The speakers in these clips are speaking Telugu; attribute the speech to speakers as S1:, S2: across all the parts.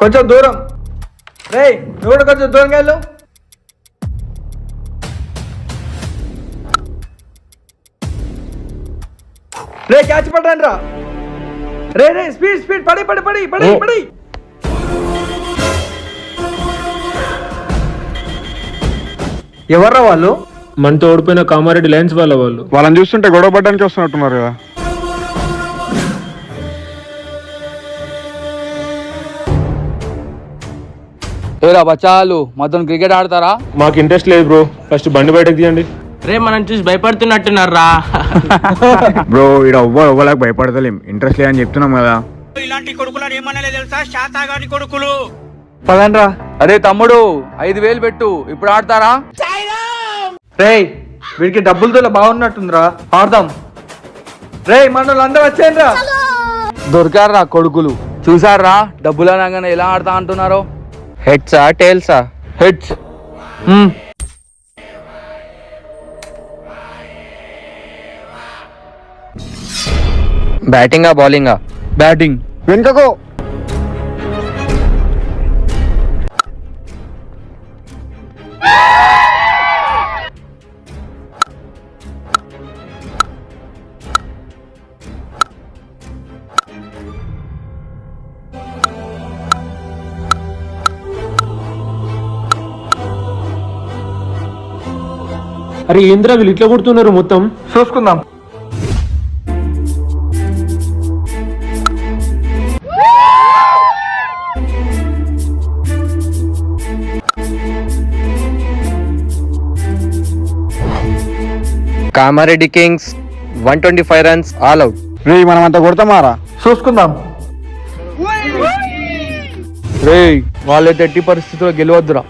S1: కొంచెం దూరం. రేయ్ నువ్వు కూడా కొంచెం దూరంగా వెళ్ళు. రే క్యాచ్ పట్టండి రా. రే రే స్పీడ్ స్పీడ్ పడి పడి పడి పడి పడి. ఎవర్రా వాళ్ళు?
S2: మనతో ఓడిపోయిన కామారెడ్డి లయన్స్ వాళ్ళు.
S3: వాళ్ళని చూస్తుంటే గొడవ పడడానికి వస్తున్నట్టున్నారు కదా.
S4: ఏరా బచ్చాలు మొత్తం క్రికెట్ ఆడతారా?
S2: మాకు ఇంట్రెస్ట్ లేదు బ్రో, ఫస్ట్ బండి బయటకు తీయండి.
S5: రే మనం చూసి భయపడుతున్నట్టున్నారా?
S3: బ్రో ఇక్కడ ఎవ్వలకు భయపడతలేం, ఇంట్రెస్ట్ లేదని చెప్తున్నాం కదా.
S6: ఇలాంటి కొడుకులను ఏమన్నా తెలుసా? శాతాగాని కొడుకులు.
S1: పదండి రా.
S4: అరే తమ్ముడు 5,000 పెట్టు, ఇప్పుడు ఆడతారా?
S1: రేయ్ వీడికి డబ్బులతో బాగున్నట్టుందిరా, ఆడదాం. రేయ్ మనోళ్ళు అందరూ వచ్చేయండి రా.
S4: దొరికారా కొడుకులు, చూసారా డబ్బులు అనగానే ఎలా ఆడతా అంటున్నారో.
S5: హెడ్సా టేల్సా?
S4: హెడ్స్.
S5: బ్యాటింగా బౌలింగా?
S4: బ్యాటింగ్.
S3: వెనుకకో.
S2: అరే ఏంద్రా వీళ్ళు ఇట్లా కొడుతున్నారు మొత్తం?
S1: చూసుకుందాం.
S5: Kamareddy kings 125 runs all out.
S3: రే మనం అంతా కొడతామారా?
S1: చూసుకుందాం.
S4: రే వాళ్ళైతే ఎట్టి పరిస్థితుల్లో గెలవద్దురా.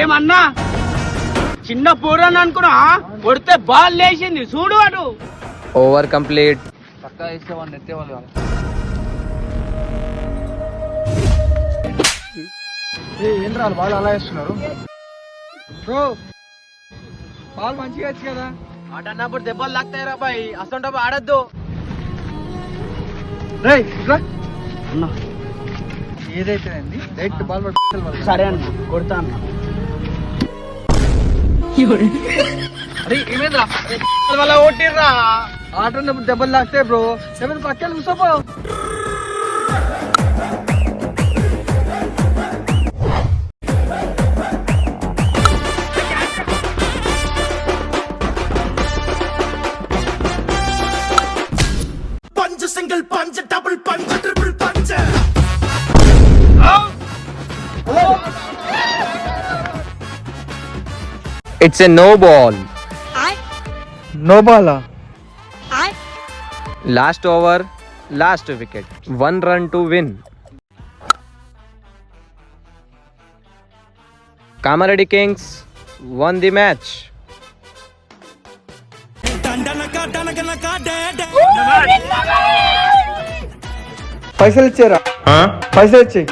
S6: ఏమన్నా చిన్న పూరని అనుకున్నా, కొడితే బాల్ లేచింది చూడు. అటు
S5: ఓవర్ కంప్లీట్.
S4: పక్కా ఇస్తామని ఎత్తేవాళ్ళు కాదు.
S1: ఏంద్రా వాళ్ళు అలా వేస్తున్నారు? బ్రో బాల్ మంచిగా వచ్చు కదా.
S6: ఆట అన్నప్పుడు దెబ్బలు లాగుతాయిరా బాయ్, అసలు ఆడద్దు.
S1: రేయ్ ఇట్లా అన్నా ఏదైతే డైరెక్ట్ బాల్ పట్టుకోవాలి.
S6: సరే అన్న కొడతా అన్న.
S1: అరే ఏమైందిరా?
S6: వల్ల ఓటిర్రా.
S1: ఆట ఉన్నప్పుడు దెబ్బలు లాగుతాయి బ్రో. ఏమైనా పక్కన కూర్చోపో.
S6: Punch single punch double punch triple punch.
S5: It's a no ball.
S1: No ball.
S5: Last over last wicket, 1 run to win. Kamaradi Kings won the match.
S1: పైసలు ఇచ్చారా? పైసలు ఇచ్చేయి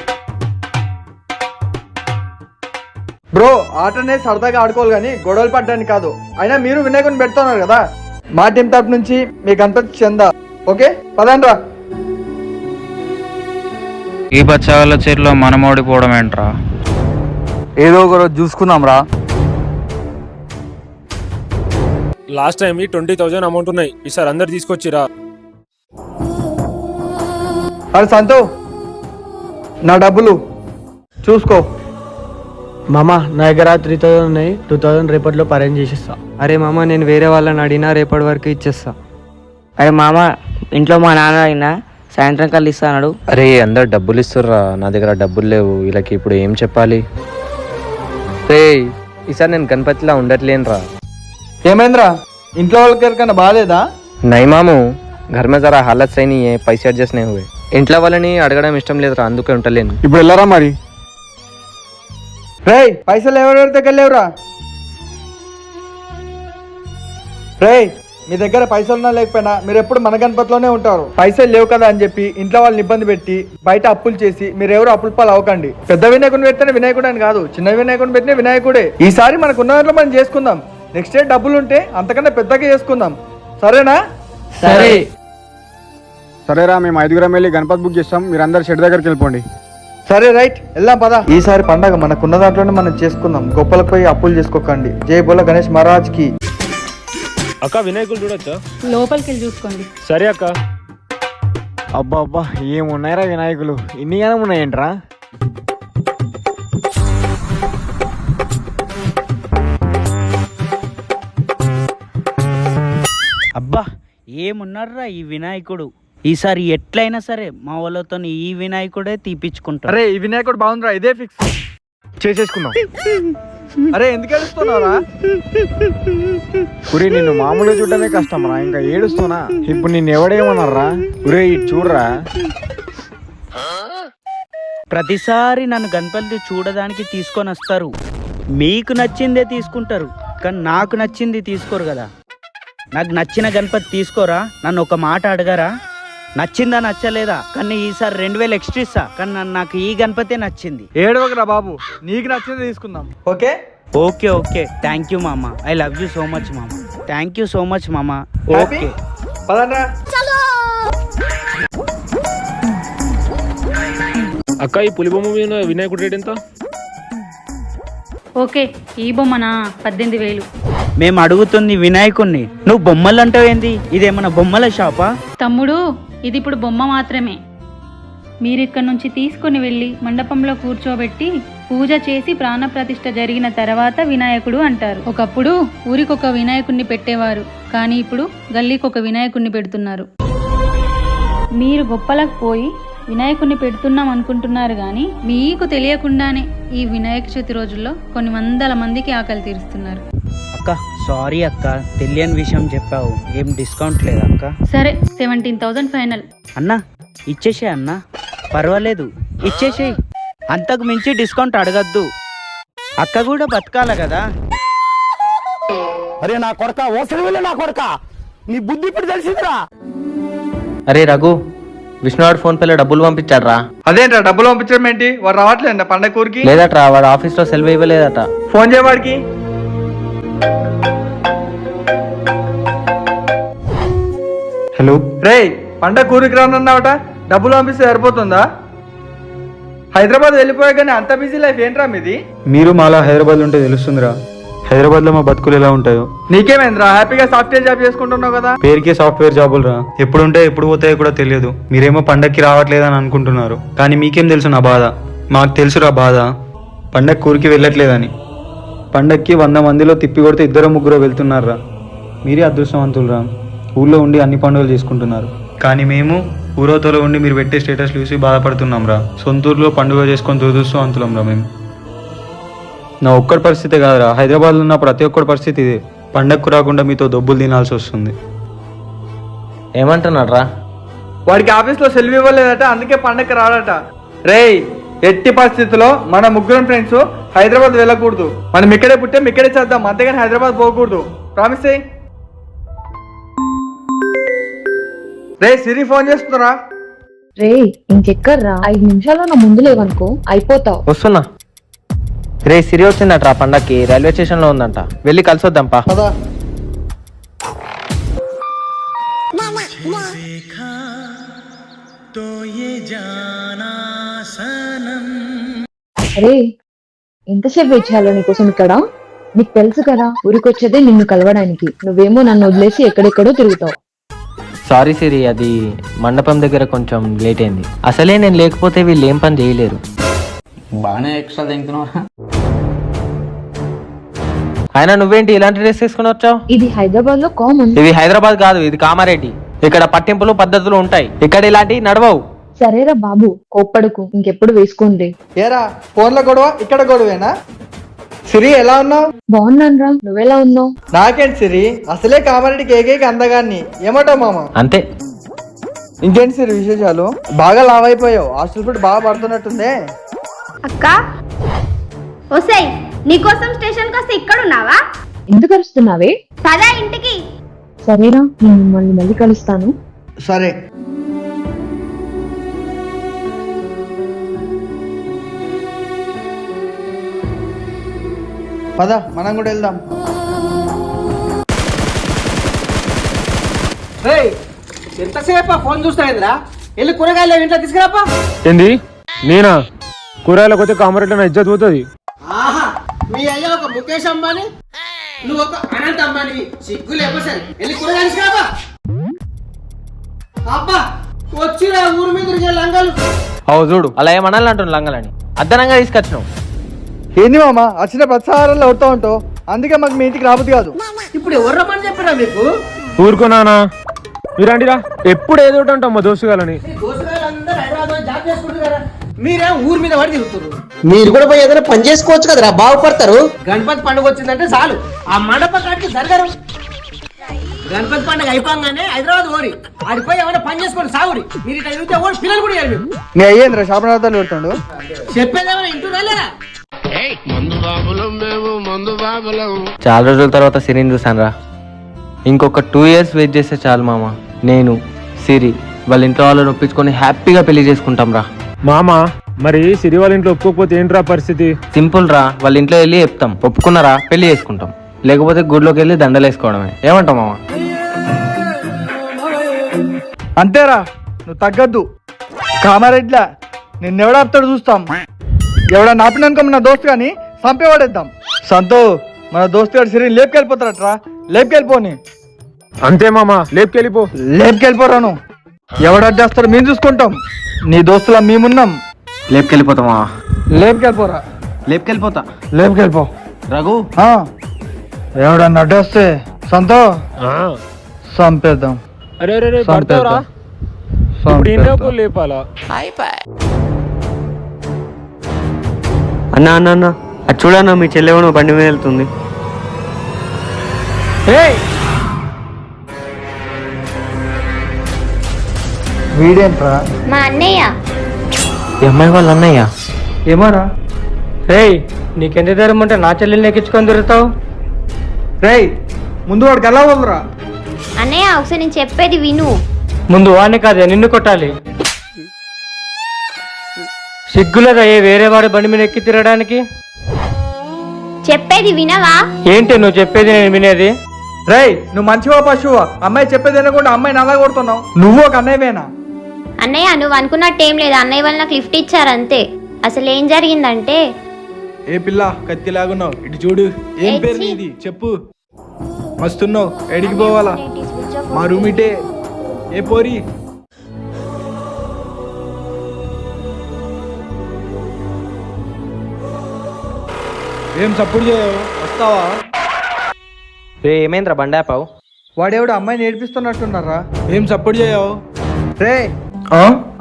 S1: బ్రో. ఆటనే సరదాగా ఆడుకోవాలి కానీ గొడవలు పడ్డానికి కాదు. అయినా మీరు వినాయకుని పెడుతున్నారు కదా, మా టీం తరపు నుంచి మీ గణపతి చందా. ఓకే పదండి రా.
S7: ఈ బచ్చాల చీరలో మనం ఓడిపోవడం ఏంట్రా?
S4: ఏదో ఒక రోజు చూసుకుందాం రా.
S2: లాస్ట్ టైం 20,000 అమౌంట్ ఉన్నాయి, ఈసారి అందరు తీసుకొచ్చిరా.
S1: అరే సంతో నా డబ్బులు చూసుకో.
S8: మామ నా దగ్గర 3,000 ఉన్నాయి, 2,000 రేపటిలో అరేంజ్ చేసిస్తా.
S9: అరే మామ నేను వేరే వాళ్ళని అడిగినా రేపటి వరకు ఇచ్చేస్తా.
S10: అరే మామ ఇంట్లో మా నాన్న అయినా సాయంత్రం కల్లా ఇస్తా అన్నాడు.
S5: అరే అందరు డబ్బులు ఇస్తుర్రా, నా దగ్గర డబ్బులు లేవు. వీళ్ళకి ఇప్పుడు ఏం చెప్పాలి?
S4: రే
S5: ఈసారి నేను గణపతిలా ఉండట్లేనురా.
S1: ఏమైందిరా, ఇంట్లో వాళ్ళకి ఎవరికైనా బాగాలేదా?
S5: नहीं मामू, घर में जरा हालत सही नहीं है, पैसे एडजस्ट नहीं हुए. ఇంట్లో వాళ్ళని అడగడం ఇష్టం లేదురా, అందుకే ఉండలేను.
S3: ఇప్పుడు వెళ్ళారా మరి?
S1: రేయ్ పైసలు ఎవరెవరి దగ్గర లేవురా? రేయ్ మీ దగ్గర పైసలు ఉన్నా లేకపోయినా మీరు ఎప్పుడు మన గణపతిలోనే ఉంటారు. పైసలు లేవు కదా అని చెప్పి ఇంట్లో వాళ్ళని ఇబ్బంది పెట్టి బయట అప్పులు చేసి మీరు ఎవరు అప్పుల పాలు అవ్వకండి. పెద్ద వినాయకుడిని పెట్టిన వినాయకుడు అని కాదు, చిన్న వినాయకుడిని పెట్టిన వినాయకుడే. ఈసారి మనకు ఉన్న దాంట్లో మనం చేసుకుందాం. నెక్స్ట్ డే డబ్బులు ఉంటే అంతకన్నా పెద్దగా చేసుకుందాం, సరేనా?
S8: సరే.
S3: సరేరా, మేము 5గురం వెళ్ళి గణపతి బుక్ చేస్తాం, మీరు అందరు షెడ్ దగ్గరికి వెళ్ళిపోండి.
S1: సరే రైట్, వెళ్దాం పదా. ఈసారి పండగ మనకున్న దాంట్లోనే మనం చేసుకుందాం. గొప్పలకు పోయి అప్పులు చేసుకోకండి. జై బోలో గణేష్ మహారాజ్ కి.
S2: అక్క వినాయకులు చూడొచ్చా?
S11: లోపలికి వెళ్ళి చూసుకోండి.
S2: సరే అక్క.
S3: అబ్బా అబ్బా, ఏమున్నాయిరా వినాయకులు, ఇన్ని గానం ఉన్నాయేంట్రా?
S6: అబ్బా ఏమున్నారా ఈ వినాయకుడు. ఈసారి ఎట్లయినా సరే మా వాళ్ళతో ఈ వినాయకుడే తీపిచ్చుకుంటారు.
S1: అరే ఈ వినాయకుడు బాగుందిరా, ఇదే ఫిక్స్
S3: చేసేసుకుందాం.
S1: అరే ఎందుకు ఏడుస్తున్నావురా?
S3: ఉరే నిన్ను మామూలుగా చూడటమే కష్టం రా, ఇంకా ఏడుస్తున్నా. ఇప్పుడు నిన్ను ఎవడేమన్నారా? ఉరే ఇటు చూడరా.
S6: ప్రతిసారి నన్ను గణపతి చూడడానికి తీసుకొని వస్తారు. మీకు నచ్చిందే తీసుకుంటారు, కానీ నాకు నచ్చింది తీసుకోరు కదా. నాకు నచ్చిన గణపతి తీసుకోరా, నన్ను ఒక మాట అడగరా? నచ్చిందా నచ్చలేదా? కానీ ఈసారి 2000 ఎక్స్ట్రా ఇస్తా, కానీ నాకు ఈ గణపతే నచ్చింది.
S1: ఏడవకరా బాబు, నీకు నచ్చింది తీసుకుందాం. Okay
S6: okay okay, thank you మామ. I love you so much మామ. థ్యాంక్ యూ సో మచ్ మామ. ఓకే
S1: పదండ్రా.
S2: అక్క ఈ పులి బొమ్మ మీద వినాయకుడు రేట్ ఎంత?
S11: ఓకే, ఈ బొమ్మనా 18,000.
S6: మేము అడుగుతుంది వినాయకుడిని, నువ్వు బొమ్మలు అంటావు ఏంది? ఇదేమన్నా బొమ్మల షాపా?
S11: తమ్ముడు, ఇది ఇప్పుడు బొమ్మ మాత్రమే. మీరు ఇక్కడ నుంచి తీసుకుని వెళ్ళి మండపంలో కూర్చోబెట్టి పూజ చేసి ప్రాణప్రతిష్ఠ జరిగిన తర్వాత వినాయకుడు అంటారు. ఒకప్పుడు ఊరికొక వినాయకుడిని పెట్టేవారు, కానీ ఇప్పుడు గల్లీకొక వినాయకుడిని పెడుతున్నారు. మీరు గొప్పలకు పోయి వినాయకుడిని పెడుతున్నాం అనుకుంటున్నారు, కానీ మీకు తెలియకుండానే ఈ వినాయక చవితి రోజుల్లో కొన్ని వందల మందికి ఆకలి తీరుస్తున్నారు.
S6: అక్క సారీ అక్క, తెలియని విషయం చెప్పావు. ఏం డిస్కౌంట్ లేదా అక్క?
S11: సరే 17,000 ఫైనల్.
S6: అన్నా ఇచ్చేసే అన్నా, పర్వాలేదు ఇచ్చేసేయి. అంతకు మించి డిస్కౌంట్ అడగద్దు, అక్క కూడా బతకాల కదా.
S8: అరే నా కొడక, ఓసరి నా కొడక, నీ బుద్ధి ఇప్పుడు తెలిసిందిరా.
S5: అరే రఘు, విష్ణువాడు ఫోన్ పేలో డబ్బులు పంపించాడు రా.
S1: అదేంట్రా డబ్బులు పంపించడం ఏంటి? వాడు రావట్లేదా పండగ ఊరికి?
S5: లేదట్రా, వాడు ఆఫీస్లో సెలవు ఇవ్వలేదట.
S1: ఫోన్ చేయవాడికి.
S3: హలో
S1: రే పండగ ఊరికి రానన్నావట, డబ్బులు పంపిస్తే సరిపోతుందా? హైదరాబాద్ వెళ్ళిపోయా కానీ అంత బిజీ లైఫ్ ఏంట్రా మీది?
S3: మీరు మాలా హైదరాబాద్ ఉంటే తెలుస్తుందిరా, హైదరాబాద్ లో మా బతుకులు ఎలా ఉంటాయో.
S1: నీకేమైందిరా, హ్యాపీగా సాఫ్ట్వేర్ జాబ్ చేసుకుంటున్నావు కదా?
S3: పేరుకే సాఫ్ట్వేర్ జాబులు రా, ఎప్పుడు ఉంటాయి ఎప్పుడు పోతాయో కూడా తెలియదు. మీరేమో పండక్కి రావట్లేదని అనుకుంటున్నారు, కానీ మీకేం తెలుసు నా బాధ? మాకు తెలుసురా బాధ. పండగ ఊరికి వెళ్ళట్లేదని. పండక్కి 100 మందిలో తిప్పి కొడితే 2-3 వెళ్తున్నారా. మీరే అదృష్టవంతులురా, ఊళ్ళో ఉండి అన్ని పండుగలు చేసుకుంటున్నారు. కానీ మేము ఊరోతలో ఉండి మీరు పెట్టే స్టేటస్ చూసి బాధపడుతున్నాం రా. సొంతూరులో పండుగ చేసుకొని దురదృష్టం అంతులం రా మేము. నా ఒక్కడి పరిస్థితే కాదురా, హైదరాబాద్లో ఉన్న ప్రతి ఒక్కడి పరిస్థితి ఇదే. పండగకు రాకుండా మీతో దొబ్బులు తినాల్సి వస్తుంది.
S5: ఏమంటున్నాడు రా?
S1: వాడికి ఆఫీస్లో సెలవు ఇవ్వలేదట, అందుకే పండగకి రాడట. రేయ్ ఎట్టి పరిస్థితుల్లో మన ముగ్గురం ఫ్రెండ్స్ హైదరాబాద్ వెళ్ళకూడదు. మనం ఇక్కడే పుట్టే ఇక్కడే చేద్దాం, అంతేగాని హైదరాబాద్ పోకూడదు. ప్రామిస్ చేయి. రే సిరి ఫోన్ చేస్తున్నారా?
S12: రే ఇంకెక్కడ్రా, 5 నిమిషాల్లో నా ముందు లేవనుకో అయిపోతావు.
S5: వస్తున్నా. రే సిరి వచ్చిందట్రా పండక్కి, రైల్వే స్టేషన్ లో ఉందంట, వెళ్ళి కలిసొద్దాం పా.
S1: పదా.
S12: అరే ఎంతసేపు వెయిట్ చేయాలో నీకోసం ఇక్కడ? నీకు తెలుసు కదా ఊరికొచ్చేదే నిన్ను కలవడానికి, నువ్వేమో నన్ను వదిలేసి ఎక్కడెక్కడో తిరుగుతావు.
S5: సారీ సిరి, అది మండపం దగ్గర కొంచెం లేట్ అయింది. అసలే నేను లేకపోతే వీళ్ళు ఏం పని చేయలేరు.
S10: బాగానే ఎక్స్ట్రా తింటున్నావా?
S5: ఆయన నువ్వేంటి ఇలాంటి డ్రెస్ తీసుకుని వచ్చావు?
S12: ఇది హైదరాబాద్ లో కామన్.
S5: ఇది హైదరాబాద్ కాదు, ఇది కామారెడ్డి. ఇక్కడ పట్టింపులు పద్ధతులు ఉంటాయి, ఇక్కడ ఇలాంటివి నడవవు.
S12: సరేరా బాబు, కోప్పడుకు, ఇంకెప్పుడు వేసుకోండి.
S1: ఏరా ఫోన్లో గొడవ, ఇక్కడ గొడవేనా? సిరి ఎలా ఉన్నావు?
S12: బాగున్నానురా, నువ్వెలా ఉన్నావు?
S1: నాకేంటి సిరి, అసలే కామారెడ్డికి ఏకైక అందగాన్ని. ఏమంటావు మామ?
S5: అంతే.
S1: ఇంకేంటి సిరి విశేషాలు? బాగా లావ్ అయిపోయావు, హాస్టల్ ఫుడ్ బాగా పడుతున్నట్టుందే.
S11: అక్క ఒసేయ్, నీకోసం స్టేషన్కి వస్తే ఇక్కడ ఉన్నావా?
S12: ఎందుకు అరుస్తున్నావే?
S11: పదా ఇంటికి.
S12: సరేరా, నేను మిమ్మల్ని మళ్ళీ కలుస్తాను.
S1: సరే. పద, మనం కూడా వెళ్దాం.
S8: ఎంతసేపు ఫోన్ చూస్తాయిందిరా? వెళ్ళి కూరగాయలు ఇంట్లో తీసుకురాపా.
S2: ఏంది నేనా? కూరగాయలకు వచ్చే కామారెడ్డి నా ఇజ్జత్ పోతుంది.
S8: ఆహా, మీ అయ్య ఒక ముఖేష్ అంబానీ, నువ్వు ఒక అనంత్ అంబానీ. సిగ్గు లేకపోతే సరే, వెళ్ళి కూరగాయలు తీసుకురాపా. అబ్బా, వచ్చిరా ఊరి మీద తిరిగే లంగాలు.
S5: అవు చూడు, అలా ఏమనాలి అంటున్నాను లంగలని. అద్దనంగా తీసుకొచ్చినావు.
S1: ఏంది మామ, వచ్చిన ప్రతిసారంలో అవుతా ఉంటావు, అందుకే మాకు మీ ఇంటికి రాబుద్ది కాదు.
S8: ఇప్పుడు ఎవరు రమ్మని చెప్పిరా మీకు?
S2: ఊరుకున్నానా? మీరండిరా, ఎప్పుడు ఏదో ఒకటి అంటాం మా దోస్తు గాలని.
S8: దోస్తులందరూ హైదరాబాద్ జాబ్ చేసుకుంటున్నారా? మీరేం ఊరి మీద పడి తిరుగుతున్నారు. మీరు కూడా పోయి ఏదైనా పని చేసుకోవచ్చు కదరా, బాగుపడతారు. గణపతి పండుగ వచ్చిందంటే చాలు, ఆ మండప కాడికి జరగరు. గణపతి పండుగ అయిపోగానే హైదరాబాద్ ఓరి ఆడిపోయి ఏమైనా పని చేసుకోండి సాగురి. మీరు ఇట్లా తిరిగితే ఓడి పిల్లలు కూడా ఇవ్వాలి. మీకు
S1: నీ అయ్యేంద్ర శాపనార్థాలు పెడుతుండు.
S8: చెప్పేదేమైనా ఇంటూ రాలేరా?
S5: చాలా రోజుల తర్వాత సిరిని చూసాను రా. ఇంకొక 2 years వెయిట్ చేస్తే చాలు మామ. నేను సిరి వాళ్ళ ఇంట్లో వాళ్ళని ఒప్పించుకొని హ్యాపీగా పెళ్లి చేసుకుంటాం రా.
S2: మామ, మరి సిరి వాళ్ళ ఇంట్లో ఒప్పుకోకపోతే ఏంట్రా పరిస్థితి?
S5: సింపుల్ రా, వాళ్ళ ఇంట్లో వెళ్ళి చెప్తాం, ఒప్పుకున్నారా పెళ్లి చేసుకుంటాం, లేకపోతే గుడిలోకి వెళ్ళి దండలు వేసుకోవడమే. ఏమంటావు మామ?
S1: అంతేరా, నువ్వు తగ్గద్దు. కామారెడ్డిలా నిన్నెవడ ఆపుతాడు చూస్తాం. ఎవడ నాపిననుకో మన దోస్తు కానీ చంపేవాడేద్దాం. సంతో, మన దోస్తు గారు సిరిని లేపుకెళ్ళిపోతారట్రా. లేపుకెళ్ళిపోని.
S2: అంతే మామ, లేపుకెళ్ళిపో.
S1: లేపుకెళ్ళిపోరా. నువ్వు ఎవడడ్డేస్తారో మేము చూసుకుంటాం. నీ దోస్తులా మేమున్నాం.
S5: లేపుకెళ్ళిపోతామా?
S1: లేపుకెళ్ళిపోరా.
S5: లేపుకెళ్ళిపోతా.
S1: లేపుకెళ్ళిపో.
S5: రఘు,
S1: ఎవడన్నా అడ్డొస్తే సంతో చంపేద్దాం.
S2: అరే అరే పడతావురా. ఇప్పుడు ఇంట్లో లేపాలా?
S9: అన్నా అన్న అన్న, అది చూడన్నా, మీ చెల్లెవనో బండి మీద వెళ్తుంది.
S1: వీడేంట్రా?
S11: మా అన్నయ్య.
S5: ఈ అమ్మాయి వాళ్ళ అన్నయ్య.
S1: ఏమోరా.
S8: రేయ్, నీకెంత ధైర్యం ఉంటే నా చెల్లెల్ని ఎక్కించుకొని తిరుగుతావు?
S1: రేయ్, ముందు వాడికి ఎలా వదలరా.
S11: అన్నయ్య, ఒకసారి నేను చెప్పేది విను.
S8: ముందు వాడిని కాదే నిన్ను కొట్టాలి. సిగ్గులేదయ్యే వేరే వాడి బండి మీద ఎక్కి తిరగడానికి.
S11: చెప్పేది వినవా?
S8: ఏంటి నువ్వు చెప్పేది నేను వినేది?
S1: రేయ్, నువ్వు మంచివా పశువా? అమ్మాయి చెప్పేది వినకుండా అమ్మాయిని అలా కొడుతున్నావు. నువ్వు ఒక అన్నయ్యవేనా?
S11: అన్నయ్య, నువ్వు అనుకున్నట్టు ఏం లేదు. అన్నయ్య వాళ్ళు నాకు లిఫ్ట్ ఇచ్చారు అంతే. అసలు ఏం జరిగిందంటే,
S1: ఏ పిల్ల కత్తిలాగున్నావు, ఇటు చూడు. ఏం పేరు నీది చెప్పు. మస్తున్నావు, ఎడికి పోవాలా? మా రూమిటే. ఏ పోరి? ఏం సపోర్ట్ చేయవు, వస్తావా?
S5: రే, ఏమైందిరా బండి ఆపావు?
S1: వాడేవాడు అమ్మాయిని ఏడిపిస్తున్నట్టున్నారా? ఏం సపోర్ట్ చేయవు? రే,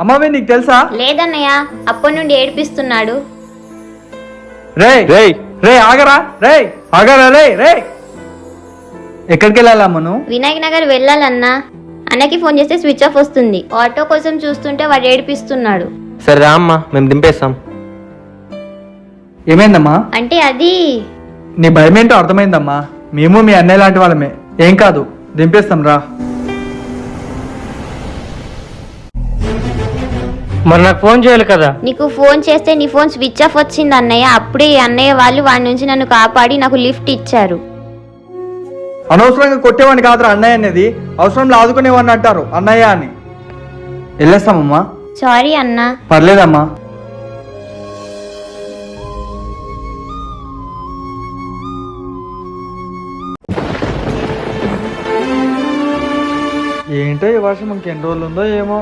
S1: అమ్మాయి నీకు తెలుసా?
S11: లేదన్నయ్య, అప్పటి నుండి ఏడిపిస్తున్నాడు.
S1: రే రే రే ఆగరా. రే ఆగరా. రే రే ఎక్కడికి వెళ్ళాలా మనం?
S11: వినాయక్ నగర్ వెళ్ళాలన్నా. అన్నకి ఫోన్ చేస్తే స్విచ్ ఆఫ్ వస్తుంది. ఆటో కోసం చూస్తుంటే వాడు ఏడిపిస్తున్నాడు.
S5: సరే రా అమ్మా, మేము దింపేస్తాం.
S1: ఏమైందమ్మా?
S11: అంటే అది
S1: నీ భయం ఏంటో అర్థమైందమ్మా. మేము మీ అన్నయ్య లాంటి వాళ్ళమే. ఏం కాదు, దింపేస్తాం రా.
S8: మరి నాకు ఫోన్ చేయాలి కదా.
S11: నీకు ఫోన్ చేస్తే నీ ఫోన్ స్విచ్ ఆఫ్ వచ్చింది అన్నయ్య. అప్పుడే అన్నయ్య వాళ్ళు వాడి నుంచి నన్ను కాపాడి నాకు లిఫ్ట్ ఇచ్చారు.
S1: అనవసరంగా కొట్టేవాడిని కాదురా అన్నయ్య అనేది. అవసరంలో ఆదుకునేవాడిని అంటారు అన్నయ్య అని. వెళ్ళేస్తామమ్మా.
S11: సారీ అన్నా.
S1: పర్లేదమ్మా. ఏంటో ఈ వర్షం ఇంకెన్ని రోజులు ఉందో ఏమో.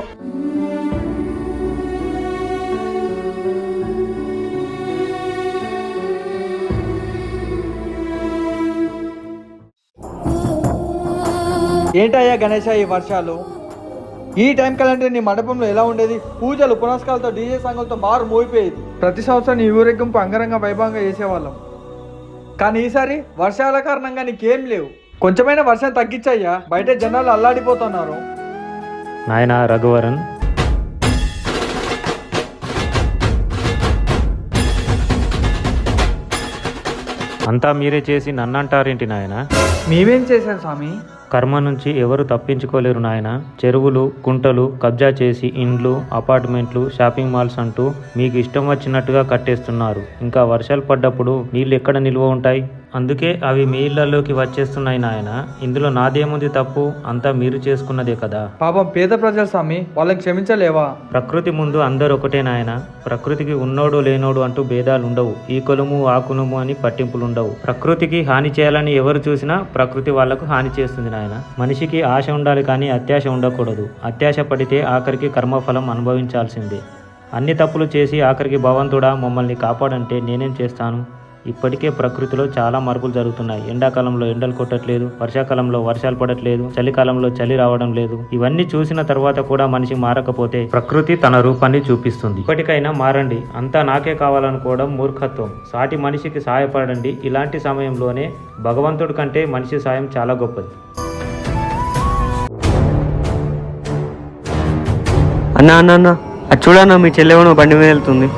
S1: ఏంటయ్యా గణేష ఈ వర్షాలు? ఈ టైం కలంటే నీ మండపంలో ఎలా ఉండేది? పూజలు పునస్కారాలతో డీజే సాంగులతో మారు మోగిపోయేది. ప్రతి సంవత్సరం నీ ఊరేగింపు అంగరంగ వైభవంగా చేసేవాళ్ళం. కానీ ఈసారి వర్షాల కారణంగా నీకేం లేవు. కొంచెమైనా వర్షం తగ్గించయ్యా, బయట జనాలు అల్లాడిపోతున్నారు.
S2: నాయనా రఘువరన్, అంతా మీరే చేసి నన్నంటారేంటి నాయనా?
S1: మేమేం చేశాం స్వామి?
S2: కర్మ నుంచి ఎవరు తప్పించుకోలేరు నాయన. చెరువులు, కుంటలు కబ్జా చేసి ఇండ్లు, అపార్ట్మెంట్లు, షాపింగ్ మాల్స్ అంటూ మీకు ఇష్టం వచ్చినట్టుగా కట్టేస్తున్నారు. ఇంకా వర్షాలు పడ్డప్పుడు నీళ్ళు ఎక్కడ నిల్వ ఉంటాయి? అందుకే అవి మీ ఇళ్లలోకి వచ్చేస్తున్నాయి నాయన. ఇందులో నాదేముంది తప్పు? అంతా మీరు చేసుకున్నదే కదా.
S1: పాపం పేద ప్రజలు స్వామి, వాళ్ళని క్షమించలేవా?
S2: ప్రకృతి ముందు అందరు ఒకటే నాయన. ప్రకృతికి ఉన్నోడు లేనోడు అంటూ భేదాలు ఉండవు. ఈ కులము ఆ కులము అని పట్టింపులు ఉండవు. ప్రకృతికి హాని చేయాలని ఎవరు చూసినా ప్రకృతి వాళ్లకు హాని చేస్తుంది నాయన. మనిషికి ఆశ ఉండాలి కానీ అత్యాశ ఉండకూడదు. అత్యాశ పడితే ఆఖరికి కర్మఫలం అనుభవించాల్సిందే. అన్ని తప్పులు చేసి ఆఖరికి భగవంతుడా మమ్మల్ని కాపాడంటే నేనేం చేస్తాను? ఇప్పటికే ప్రకృతిలో చాలా మార్పులు జరుగుతున్నాయి. ఎండాకాలంలో ఎండలు కొట్టట్లేదు, వర్షాకాలంలో వర్షాలు పడట్లేదు, చలికాలంలో చలి రావడం లేదు. ఇవన్నీ చూసిన తర్వాత కూడా మనిషి మారకపోతే ప్రకృతి తన రూపాన్ని చూపిస్తుంది. ఇప్పటికైనా మారండి. అంతా నాకే కావాలనుకోవడం మూర్ఖత్వం. సాటి మనిషికి సహాయపడండి. ఇలాంటి సమయంలోనే భగవంతుడి కంటే మనిషి సాయం చాలా గొప్పది.
S9: అన్నా అన్న అన్న అది చూడన్నా, మీ చెల్లెవనో బండి మీద వెళ్తుంది.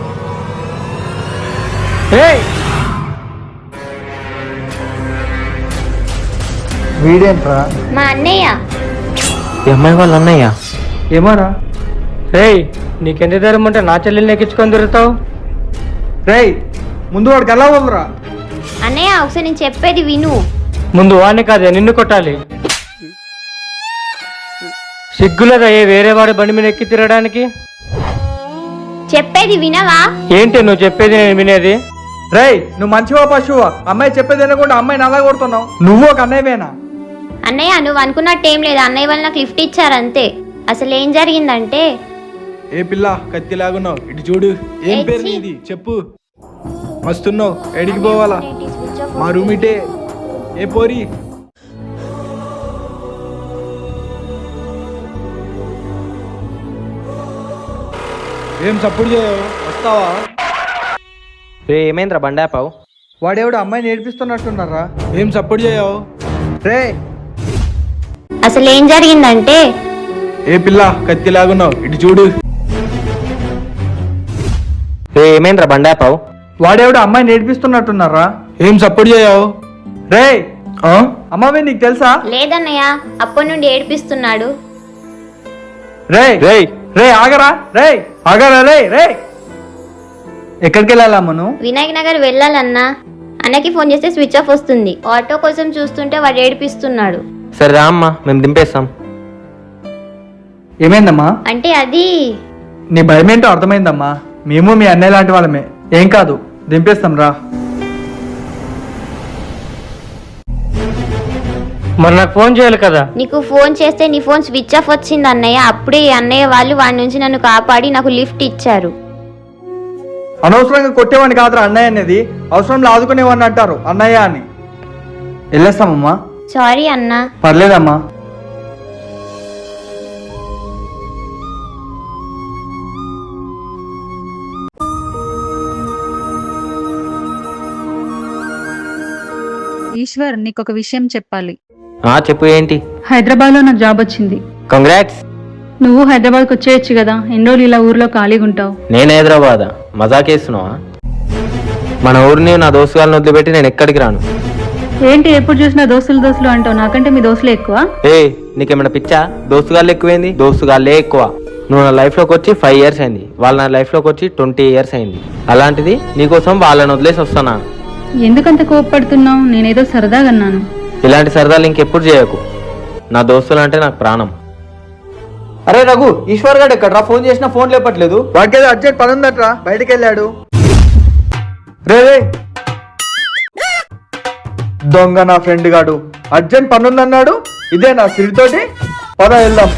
S1: వీడేంట్రా?
S11: మా అన్నయ్య.
S5: ఈ అమ్మాయి వాళ్ళ అన్నయ్య.
S1: ఏమోరా?
S8: రేయ్, నీకెంత ధైర్యం ఉంటే నా చెల్లెల్ని ఎక్కించుకొని తిరుగుతావు?
S1: రేయ్, ముందు వాడికి ఎలా వదలరా?
S11: అన్నయ్య ఒకసారి నేను చెప్పేది విను.
S8: ముందు వాడిని కాదే నిన్ను కొట్టాలి. సిగ్గులేదా వేరే వాడి బండి మీద ఎక్కి తిరగడానికి?
S11: చెప్పేది వినవా?
S8: ఏంటి నువ్వు చెప్పేది నేను వినేది?
S1: రేయ్, నువ్వు మంచివా పశువా? అమ్మాయి చెప్పేది వినకుండా అమ్మాయిని అలా కొడుతున్నావు. నువ్వు ఒక అన్నయ్యవేనా?
S11: అన్నయ్య నువ్వు అనుకున్నట్టు ఏం లేదు. అన్నయ్య వాళ్ళు నాకు లిఫ్ట్ ఇచ్చారు అంతే. అసలు ఏం జరిగిందంటే,
S1: ఏ పిల్ల కత్తిలాగున్నావు, ఇటు చూడు. ఏం పేరు నీది చెప్పు. మస్తున్నావు, ఎడికి పోవాలా? మా రూమ్ ఇటే. ఏ పోరి? ఏం సపోర్ట్ చేయవు? వస్తావా?
S5: రే ఏమైందిరా బండి ఆపావు?
S1: వాడేవాడు అమ్మాయిని ఏడిపిస్తున్నట్టున్నారా? ఏం సపోర్ట్ చేయవు? రే,
S11: అసలు ఏం జరిగిందంటే,
S1: ఏ పిల్ల కత్తిలాగున్నావు, ఇటు చూడు.
S5: రే ఏమైందిరా బండి ఆపావు?
S1: వాడేవాడు అమ్మాయిని ఏడిపిస్తున్నట్టున్నారా? ఏం సపోర్ట్ చేయవు? రే, అమ్మాయి నీకు తెలుసా?
S11: లేదన్నయ్య అప్పటి నుండి ఏడిపిస్తున్నాడు.
S1: రే రే రే ఆగరా, రే ఆగరా, రే రే. ఎక్కడికి వెళ్ళాలా మనం?
S11: వినాయక్ నగర్ వెళ్ళాలన్నా. అన్నకి ఫోన్ చేస్తే స్విచ్ ఆఫ్ వస్తుంది. ఆటో కోసం చూస్తుంటే వాడు ఏడిపిస్తున్నాడు.
S5: సరే రా అమ్మా, మేము దింపేస్తాం.
S1: ఏమైందమ్మా?
S11: అంటే అది
S1: నీ భయం ఏంటో అర్థమైందమ్మా. మేము మీ అన్నయ్య లాంటి వాళ్ళమే. ఏం కాదు, దింపేస్తాం రా.
S8: మరి నాకు ఫోన్ చేయాలి కదా.
S11: నీకు ఫోన్ చేస్తే నీ ఫోన్ స్విచ్ ఆఫ్ వచ్చింది అన్నయ్య. అప్పుడే అన్నయ్య వాళ్ళు వాడి నుంచి నన్ను కాపాడి నాకు లిఫ్ట్ ఇచ్చారు.
S1: అనవసరంగా కొట్టేవాడిని కాదురా అన్నయ్య అనేది. అవసరంలో ఆదుకునేవాడిని అంటారు అన్నయ్య అని. వెళ్ళేస్తామమ్మా.
S11: సారీ అన్నా.
S1: పర్లేదమ్మా.
S11: ఈశ్వర్, నీకు ఒక విషయం చెప్పాలి.
S5: చెప్పు. ఏంటి?
S11: హైదరాబాద్ లో నాకు జాబ్ వచ్చింది.
S5: కంగ్రాట్స్.
S11: నువ్వు హైదరాబాద్కి వచ్చేయచ్చు కదా. ఎన్ని రోజులు ఇలా ఊర్లో ఖాళీగా ఉంటావు?
S5: నేను హైదరాబాద్ మజాకేస్తున్నావా? మన ఊరిని నా దోస్తుగాలను వదిలిపెట్టి నేను ఎక్కడికి రాను.
S11: ఏంటి ఎప్పుడు చూసినా దోస్తులు అంటావు? నాకంటే మీ దోస్తులు ఎక్కువ.
S5: నీకేమైనా పిచ్చా? దోస్తుగాళ్ళు ఎక్కువైంది? దోస్తుగాళ్ళే ఎక్కువ. నువ్వు నా లైఫ్లోకి వచ్చి 5 years అయింది. వాళ్ళు నా లైఫ్లోకి వచ్చి 20 years అయింది. అలాంటిది నీకోసం వాళ్ళని వదిలేసి వస్తానా?
S11: ఎందుకంత కోపపడుతున్నావు? నేనేదో సరదాగా అన్నాను.
S5: ఇలాంటి సరదాలు ఇంకెప్పుడు చేయకు. నా దోస్తులు అంటే నాకు ప్రాణం.
S1: అరే రఘు, ఈశ్వర్ గారు ఎక్కడ్రా? ఫోన్ చేసినా ఫోన్ లేపట్లేదు. వాడికేదో అర్జెంట్ పని ఉందట్రా, బయటికి వెళ్ళాడు. రే రే, దొంగ నా ఫ్రెండ్ గాడు అర్జెంట్ పని ఉందన్నాడు. ఇదే నా సిరితోటి. పద వెళ్దాం.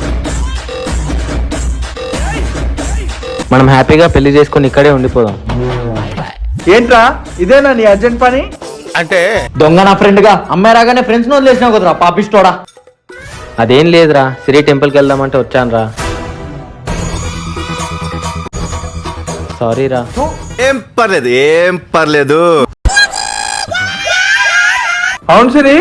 S5: మనం హ్యాపీగా పెళ్లి చేసుకుని ఇక్కడే ఉండిపోదాం.
S1: ఏంట్రా ఇదేనా నీ అర్జెంట్ పని?
S5: అంటే
S1: దొంగ నా ఫ్రెండ్ గా అమ్మాయి రాగానే ఫ్రెండ్స్ ను వదిలేసినావు కదరా పాపిస్తోడా.
S5: అదేం లేదురా, సిరి టెంపుల్కి వెళ్దామంటే వచ్చానురా. సారీ రా.
S13: ఏం పర్లేదు, ఏం పర్లేదు.
S1: అవును సిరి,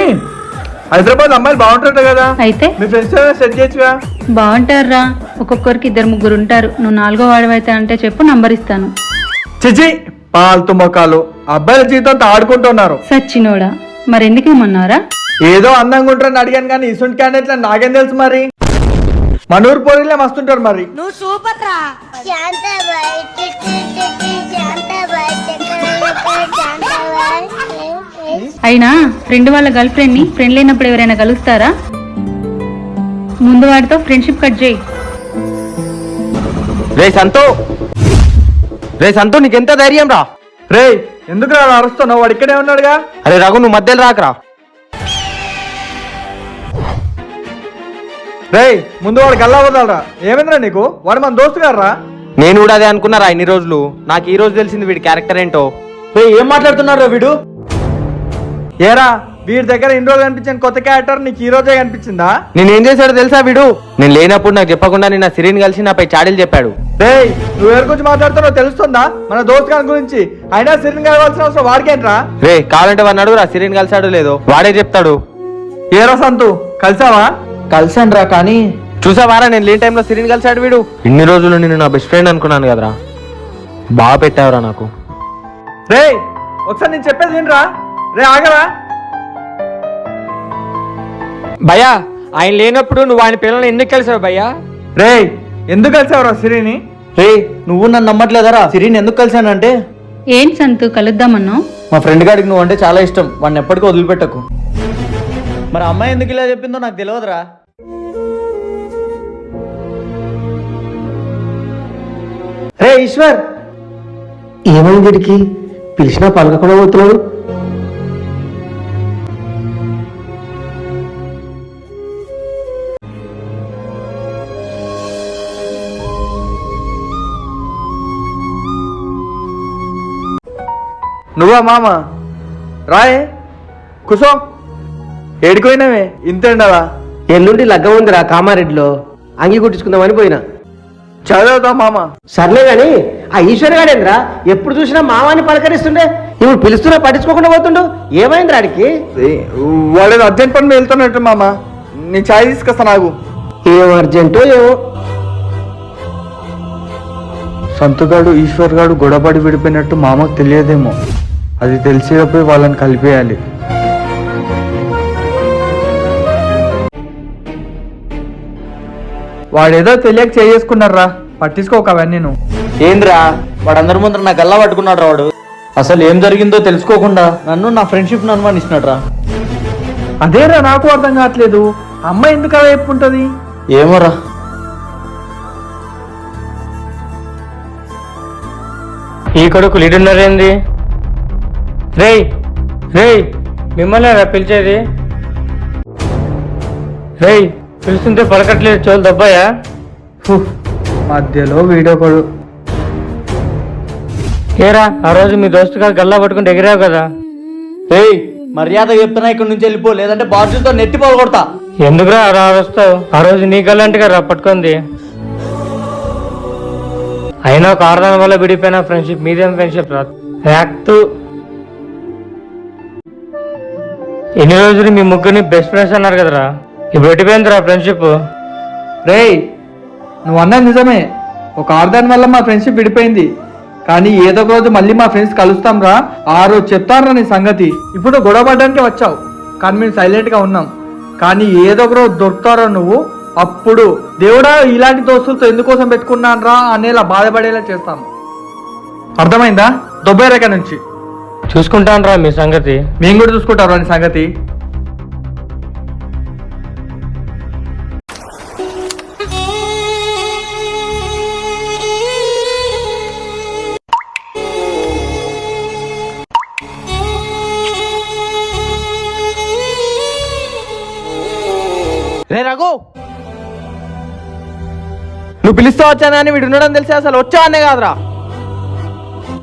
S1: హైదరాబాద్ అమ్మాయిలు బాగుంటారట కదా,
S11: అయితే
S1: మీ ఫ్రెండ్స్ సెట్ చేయొచ్చుగా.
S11: బాగుంటారా? ఒక్కొక్కరికి 2-3 ఉంటారు. నువ్వు 4వ వాడివైతే అంటే చెప్పు, నంబర్ ఇస్తాను.
S1: చిచి, పాల్తు మొక్కలు, అబ్బాయిల జీవితంతో ఆడుకుంటున్నారు.
S11: సచ్చినోడా, మరెందుకు ఏమన్నారా?
S1: ఏదో అందంగా ఉంటారని అడిగాను కానీ ఇసుంటి క్యాండిడేట్లు నాకేం తెలుసు మరి. మనూరు పోరీలే మస్తుంటారు మరి.
S11: అయినా ఫ్రెండ్ వాళ్ళ గర్ల్ ఫ్రెండ్ ని ఫ్రెండ్ లేనప్పుడు ఎవరైనా కలుస్తారా? ముందు వాడితో ఫ్రెండ్షిప్ కట్ చేయి.
S5: రే సంతు నీకెంత ధైర్యం రా?
S1: రే, ఎందుకు రా అరుస్తున్నావు? వాడు ఇక్కడే ఉన్నాడుగా.
S5: అరే రఘు, నువ్వు మధ్యలో రాకరా.
S1: రే, ముందు వాడు గల్లా వదలరా. ఏమైందిరా నీకు? వాడు మన దోస్తు గారా.
S5: నేను కూడా అదే అనుకున్నారా ఇన్ని రోజులు. నాకు ఈ రోజు తెలిసింది వీడి క్యారెక్టర్ ఏంటో.
S1: ఏం మాట్లాడుతున్నారో వీడు? ఏరా, వీడి దగ్గర ఇన్ని రోజులు కనిపించిన కొత్త క్యారెక్టర్ నీకు ఈ రోజే కనిపించిందా?
S5: నేనేం చేశాడో తెలుసా వీడు? నేను లేనప్పుడు నాకు చెప్పకుండా నిన్న సిరిని కలిసి నాపై చాడీలు చెప్పాడు.
S1: రే, నువ్వు ఎవరి గురించి మాట్లాడుతున్నావు తెలుస్తుందా? మన దోస్తు గారి గురించి. అయినా సిరిని కలవాల్సిన అవసరం వాడికేంట్రా?
S5: రే, కావాలంటే వాడిని అడుగురా సిరిని కలిసాడో లేదో, వాడే చెప్తాడు.
S1: ఏరా సంతు, కలిసావా?
S5: కలిసాను రా, కానీ చూసావారా నేను లేని టైంలో సిరిని కలిసాడు వీడు. ఇన్ని రోజులు నేను నా బెస్ట్ ఫ్రెండ్ అనుకున్నాను కదరా, బాగా పెట్టావురా నాకు.
S1: రే, ఒకసారి నేను చెప్పేది వినరా. రే ఆగరా.
S9: భయ్యా, ఆయన లేనప్పుడు నువ్వు ఆయన పిల్లల్ని ఎందుకు కలిసావు భయ్యా?
S1: రే, ఎందుకు కలిసావురా సిరిని?
S3: రే, నువ్వు నన్ను నమ్మట్లేదరా? సిరిని ఎందుకు కలిసానంటే,
S11: ఏంటి సంతు, కలుద్దామన్నావు?
S3: మా ఫ్రెండ్ గాడికి నువ్వు అంటే చాలా ఇష్టం, వాడిని ఎప్పటికీ వదిలిపెట్టకు. మరి అమ్మాయి ఎందుకు ఇలా చెప్పిందో నాకు తెలియదురా. రే ఈశ్వర్,
S8: ఏమైంది వీడికి? పిలిచినా పలకకుండా పోతున్నాడు.
S1: నువ్వా మామ? రాయే, కుసో. ఏడిపోయినావే ఇంతేండవా?
S8: ఎల్లుండి లగ్గం ఉందిరా కామారెడ్డిలో, అంగి కుట్టించుకుందామని పోయినా.
S1: చదువుతా మామ.
S8: సర్లే గాని ఆ ఈశ్వర్ గాడేంద్రా ఎప్పుడు చూసినా మావాని పలకరిస్తుండే, ఇప్పుడు పిలుస్తున్నా పట్టించుకోకుండా పోతుండు. ఏమైంది ఆడికి?
S1: వాడు అర్జెంట్ పని మీద వెళ్తున్నట్టు మామ. నీ ఛాయ్ తీసుకొస్తా నాకు.
S8: ఏం అర్జెంటో ఏమో.
S3: సంతుగాడు ఈశ్వర్ గాడు గొడవపడి విడిపోయినట్టు మామకు తెలియదేమో. అది తెలిసేటప్పుడు వాళ్ళని కలిపేయాలి.
S1: వాడేదో తెలియక చేసుకున్నారా, పట్టించుకోక అవన్నీ. నువ్వు
S3: ఏంద్రా, వాడందరి ముందర నా గల్లా పట్టుకున్నాడు రా వాడు. అసలు ఏం జరిగిందో తెలుసుకోకుండా నన్ను నా ఫ్రెండ్షిప్ అనుమానిస్తున్నాడు రా.
S1: అదేరా నాకు అర్థం కావట్లేదు. అమ్మాయి ఎందుకు అలా చెప్పుకుంటది?
S3: ఏమోరా.
S9: ఈ కొడుకు లీడున్నారేంది? రేయ్ రేయ్, మిమ్మల్ని పిలిచేది? రేయ్, పిలుస్తుంటే పలకట్లేదు, చోలు దబ్బాయా?
S1: మధ్యలో వీడియో కాల్.
S9: ఏరా, ఆ రోజు మీ దోస్తు గారు గల్లా పట్టుకుంటే ఎగిరావు కదా.
S3: ఏయ్, మర్యాద చెప్తున్నా ఇక్కడి నుంచి వెళ్ళిపో, లేదంటే బాధ్యతతో నెత్తి పోగొడతా.
S9: ఎందుకురా అలా వస్తావు? ఆ రోజు నీ గల్లంటే రా పట్టుకుంది. అయినా ఒక ఆర్దాని వల్ల విడిపోయిన ఫ్రెండ్షిప్ మీదేం ఫ్రెండ్షిప్ రా. యాక్ట్ ఎన్ని రోజులు మీ ముగ్గురిని బెస్ట్ ఫ్రెండ్స్ అన్నారు కదరా, ఇప్పుడు ఎట్టిపోయిందిరా ఫ్రెండ్షిప్?
S1: రే, నువ్వు అన్నది నిజమే. ఒక ఆర్దాని వల్ల మా ఫ్రెండ్షిప్ విడిపోయింది, కానీ ఏదో ఒక రోజు మళ్ళీ మా ఫ్రెండ్స్ కలుస్తాం రా. ఆ రోజు చెప్తాను రా నీ సంగతి. ఇప్పుడు గొడవ పడడానికి వచ్చావు, కానీ మేము సైలెంట్ గా ఉన్నాం. కానీ ఏదో ఒక రోజు దొరుకుతారో నువ్వు, అప్పుడు దేవుడా ఇలాంటి దోస్తులతో ఎందుకోసం పెట్టుకున్నాను రా అనేలా బాధపడేలా చేస్తాం. అర్థమైందా? దొబ్బేరేఖ నుంచి
S9: చూసుకుంటాను రా మీ సంగతి.
S1: మేము కూడా చూసుకుంటాం రా నీ సంగతి.
S5: రే రఘు, నువ్వు పిలుస్తా వచ్చానా అని వీడు ఉండడం తెలిసి అసలు వచ్చావనే కాదురా.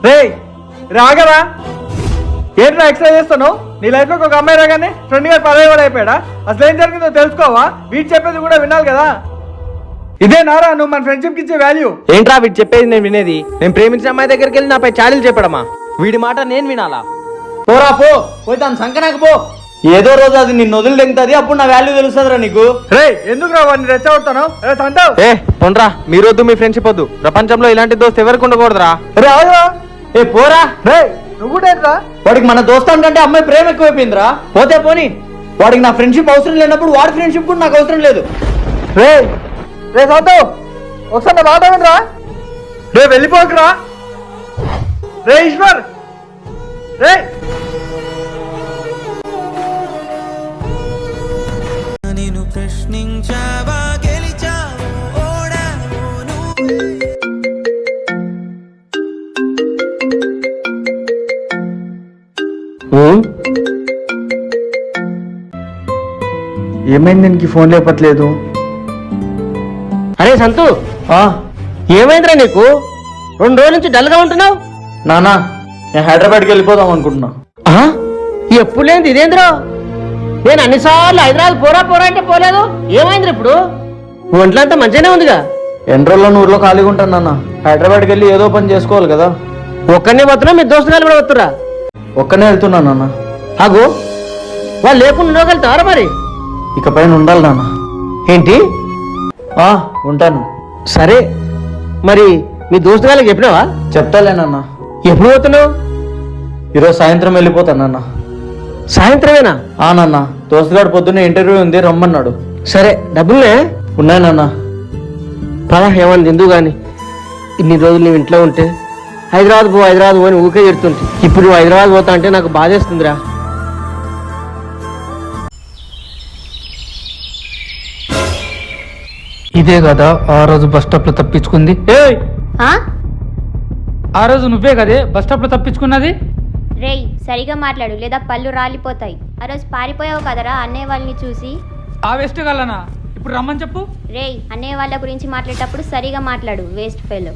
S1: రే రాగరా, ఏంట్రా ఎక్సర్సైజ్ చేస్తాను? నీ లైఫ్ లో ఒక అమ్మాయి రాగానే ఫ్రెండ్ గారు పదవి కూడా అయిపోయాడా? అసలు ఏం జరిగిందో తెలుసుకోవా? వీటి చెప్పేది కూడా వినాలి కదా. ఇదే నారా నువ్వు మన ఫ్రెండ్షిప్ కి ఇచ్చే వాల్యూ?
S5: ఏంట్రా వీడు చెప్పేది నేను వినేది? నేను ప్రేమించిన అమ్మాయి దగ్గరికి వెళ్ళి నాపై చాడీలు చెప్పడమా? వీడి మాట నేను వినాలా?
S3: పోరా పో, పోయి దాని సంకనాకు పో. ఏదో రోజు అది నిన్ను వదిలి తెంగుతుంది, అప్పుడు నా వాల్యూ తెలుస్తుందిరా నీకు.
S1: రే ఎందుకు రా వాడిని రెచ్చగొడతాను? రే సంతోష్,
S5: ఏ పొండ్రా, మీరొద్దు మీ ఫ్రెండ్షిప్ వద్దు. ప్రపంచంలో ఇలాంటి దోస్తు ఎవరికి ఉండకూడదురా.
S1: రే ఆగురా.
S3: ఏ పోరా,
S1: రే నువ్వు కూడా
S3: వాడికి మన దోస్తాన్ కంటే అమ్మాయి ప్రేమ ఎక్కువైపోయిందిరా. పోతే పోని, వాడికి నా ఫ్రెండ్షిప్ అవసరం లేనప్పుడు వాడి ఫ్రెండ్షిప్ కూడా నాకు అవసరం లేదు.
S1: రే రే సంతోష్, ఒకసారి నా మాట వినరా. రే వెళ్ళిపోకురా. రే ఈశ్వర్, రే
S13: నేను ప్రశ్నించావా గెలిచావు ఓడాను.
S1: ఏమైంది దీనికి ఫోన్ లేపట్లేదు?
S8: అరే సంతు, ఏమైందిరా నీకు? 2 రోజుల నుంచి డల్గా ఉంటున్నావు.
S3: నానా, నేను హైదరాబాద్కి వెళ్ళిపోదాం అనుకుంటున్నా.
S8: ఎప్పుడు లేనిది ఇదేంద్రో? నేను అన్నిసార్లు హైదరాబాద్ పోరా పోరా అంటే పోలేదు. ఏమైంది ఇప్పుడు? ఒంట్లంతా మంచిగానే ఉందిగా.
S3: ఎన్ని రోజుల్లో ఊర్లో ఖాళీగా ఉంటాను నాన్న. హైదరాబాద్కి వెళ్ళి ఏదో పని చేసుకోవాలి కదా.
S8: ఒక్కనే పోతున్నా, మీ దోస్తుగాలు కూడా వస్తురా?
S3: ఒక్కనే వెళ్తున్నాను నాన్న.
S8: ఆగు, వాళ్ళు లేకుండా ఉండగలుగుతారా మరి?
S3: ఇకపైన ఉండాలి నాన్న.
S8: ఏంటి?
S3: ఉంటాను.
S8: సరే, మరి మీ దోస్తుగాళ్ళకి చెప్పినావా?
S3: చెప్తాలే నాన్న.
S8: ఎప్పుడు పోతున్నావు?
S3: ఈరోజు సాయంత్రం వెళ్ళిపోతాను నాన్న.
S8: సాయంత్రమేనా?
S3: నాన్న, దోస్తుగాడు పొద్దున్నే ఇంటర్వ్యూ ఉంది, రమ్మన్నాడు.
S8: సరే, డబ్బులునే
S3: ఉన్నాయి నాన్న.
S8: పదా ఏమని ఎందుకు కానీ. ఇన్ని రోజులు నువ్వు ఇంట్లో ఉంటే హైదరాబాద్ పో అని ఊకే చెడుతుంటే, ఇప్పుడు నువ్వు హైదరాబాద్ పోతా అంటే నాకు బాధేస్తుందిరా.
S9: ఇదే కదా ఆ రోజు బస్ స్టాప్ లో తప్పించుకుంది. ఆ రోజు నువ్వే కదే బస్ స్టాప్ లో తప్పించుకున్నది.
S14: రేయ్ సరిగా మాట్లాడు, లేదా పళ్ళు రాలిపోతాయి. ఆ రోజు పారిపోయావు కదరా అన్నయ్య వాళ్ళని చూసి.
S9: ఆ వేస్ట్ గల్లనా? ఇప్పుడు రమ్మని చెప్పు.
S14: రేయ్ అన్నయ్య వాళ్ళ గురించి మాట్లాడేటప్పుడు సరిగా మాట్లాడు, వేస్ట్ ఫెలో.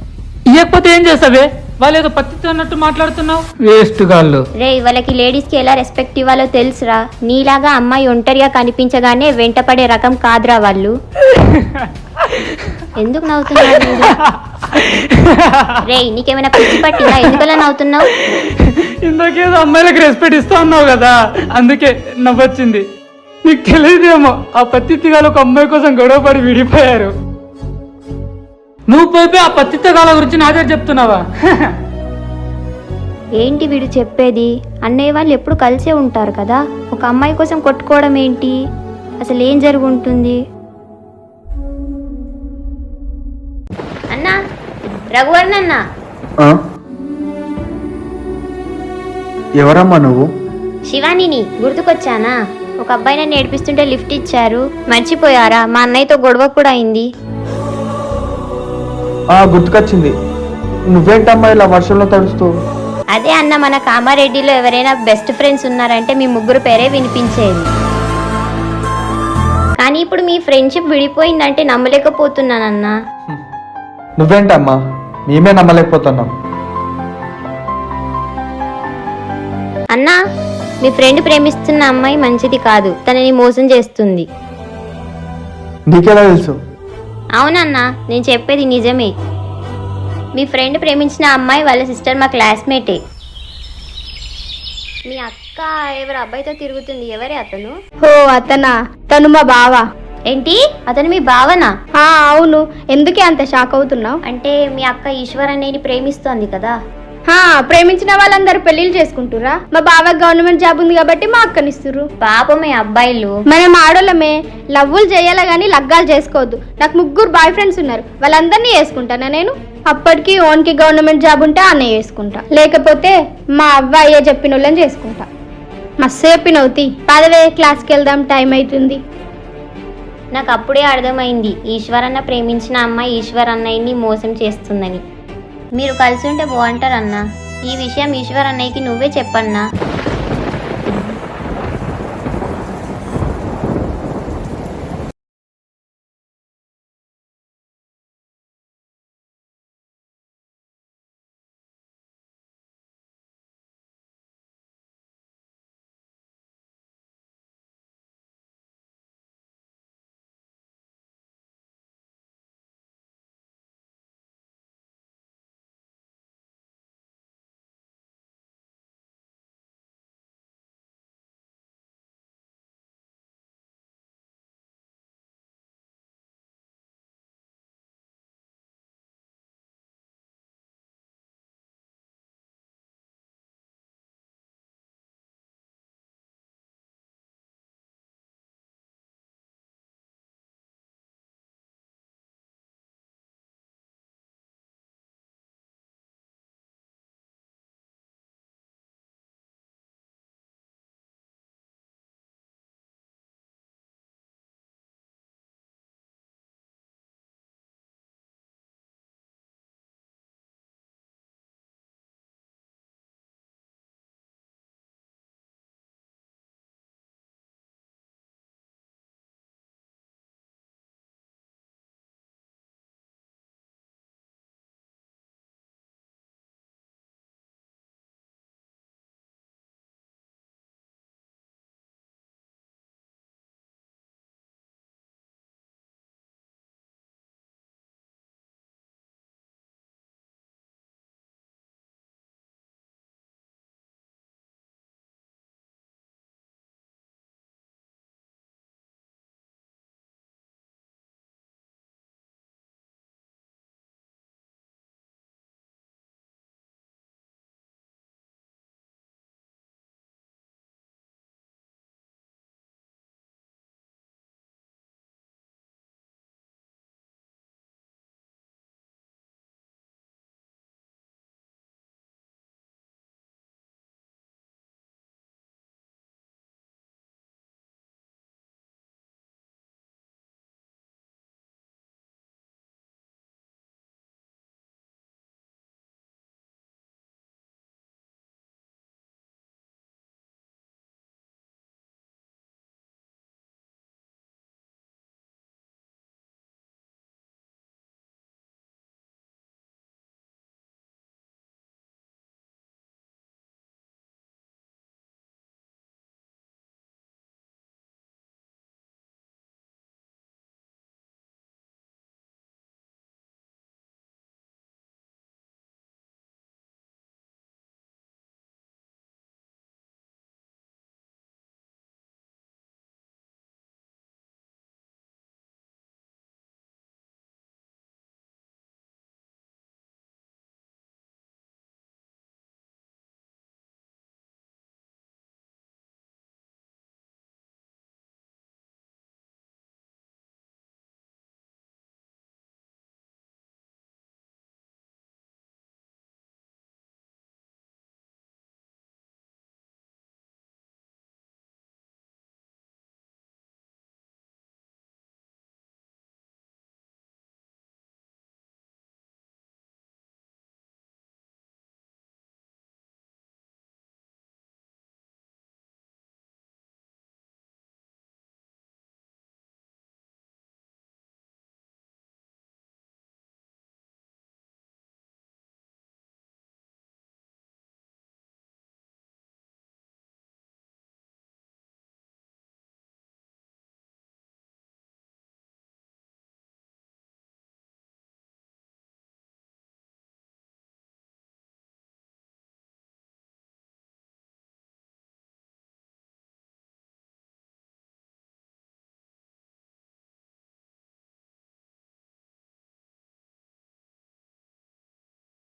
S9: ఇవ్వకపోతే ఏం చేస్తావే? వాళ్ళు ఏదో పత్తితో అన్నట్టు మాట్లాడుతున్నావు. వేస్ట్ గాళ్ళు.
S14: రేయ్ వాళ్ళకి లేడీస్ కి ఎలా రెస్పెక్ట్ ఇవ్వాలో తెలుసురా. నీలాగా అమ్మాయి ఒంటరిగా కనిపించగానే వెంటపడే రకం కాదురా వాళ్ళు. ఎందుకు నవ్వుతున్నావు? రేయ్ నీకేమైనా పిచ్చి పట్టిందా? ఎందుకలా నవ్వుతున్నావు?
S9: ఇందాకేదో అమ్మాయిలకు రెస్పెక్ట్ ఇస్తా ఉన్నావు కదా, అందుకే నవ్వొచ్చింది. నీకు తెలియదేమో, ఆ పత్తిగాలు ఒక అమ్మాయి కోసం గొడవపడి విడిపోయారు. నువ్వు పోయి ఆ పత్తిగాల గురించి నా దగ్గర చెప్తున్నావా?
S14: ఏంటి వీడు చెప్పేది? అన్నయ్య వాళ్ళు ఎప్పుడు కలిసే ఉంటారు కదా, ఒక అమ్మాయి కోసం కొట్టుకోవడం ఏంటి? అసలు ఏం జరుగుంటుంది? అన్నా, రఘువర్ణ అన్నా.
S1: ఎవరమ్మా నువ్వు?
S14: శివానిని, గుర్తుకొచ్చానా? ఒక అబ్బాయి నన్ను ఏడిపిస్తుంటే లిఫ్ట్ ఇచ్చారు, మర్చిపోయారా? మా అన్నయ్యతో గొడవ కూడా అయింది.
S1: గుర్తుకొచ్చింది. నువ్వేంటమ్మా ఇలా వర్షంలో తడుస్తూ?
S14: అదే అన్న, మన కామారెడ్డిలో ఎవరైనా బెస్ట్ ఫ్రెండ్స్ ఉన్నారంటే మీ ముగ్గురు పేరే వినిపించేది. కానీ ఇప్పుడు మీ ఫ్రెండ్షిప్ విడిపోయిందంటే నమ్మలేకపోతున్నానన్నా.
S1: నువ్వేంటమ్మా, మేమే నమ్మలేకపోతున్నాం.
S14: అన్నా, మీ ఫ్రెండ్ ప్రేమిస్తున్న అమ్మాయి మంచిది కాదు, తనని మోసం చేస్తుంది.
S1: నీకెలా తెలుసు?
S14: అవునన్నా, నేను చెప్పేది నిజమే. మీ ఫ్రెండ్ ప్రేమించిన అమ్మాయి వాళ్ళ సిస్టర్ మా క్లాస్మేటే. మీ అక్క ఎవరు అబ్బాయితో తిరుగుతుంది, ఎవరే అతను?
S15: ఓ అతనా? తను మా బావ.
S14: ఏంటి, అతను మీ బావనా?
S15: అవును. ఎందుకే అంత షాక్ అవుతున్నావు?
S14: అంటే మీ అక్క ఈశ్వర్ అన్నయ్యని ప్రేమిస్తోంది కదా.
S15: ప్రేమించిన వాళ్ళందరూ పెళ్లిళ్ళు చేసుకుంటురా. మా బావ గవర్నమెంట్ జాబ్ ఉంది కాబట్టి మా అక్కనిస్తురు.
S14: పాపమే అబ్బాయిలు.
S15: మనం ఆడోళ్ళమే లవ్వులు చేయాలా గానీ లగ్గాలు చేసుకోవద్దు. నాకు 3 బాయ్ ఫ్రెండ్స్ ఉన్నారు, వాళ్ళందరినీ చేసుకుంటానా నేను? అప్పటికి ఓన్కి గవర్నమెంట్ జాబ్ ఉంటే అన్నయ్య చేసుకుంటా, లేకపోతే మా అవ్వ అయ్యే చెప్పిన వాళ్ళని చేసుకుంటా. మస్తు చెప్పినవుతి. పదవే క్లాస్కి వెళ్దాం, టైం అవుతుంది.
S14: నాకు అప్పుడే అర్థమైంది, ఈశ్వర్ అన్న ప్రేమించిన అమ్మాయి ఈశ్వర్ అన్నయ్యని మోసం చేస్తుందని. మీరు కలిసి ఉంటే బాగుంటారన్నా. ఈ విషయం ఈశ్వర్ అన్నయ్యకి నువ్వే చెప్పన్నా.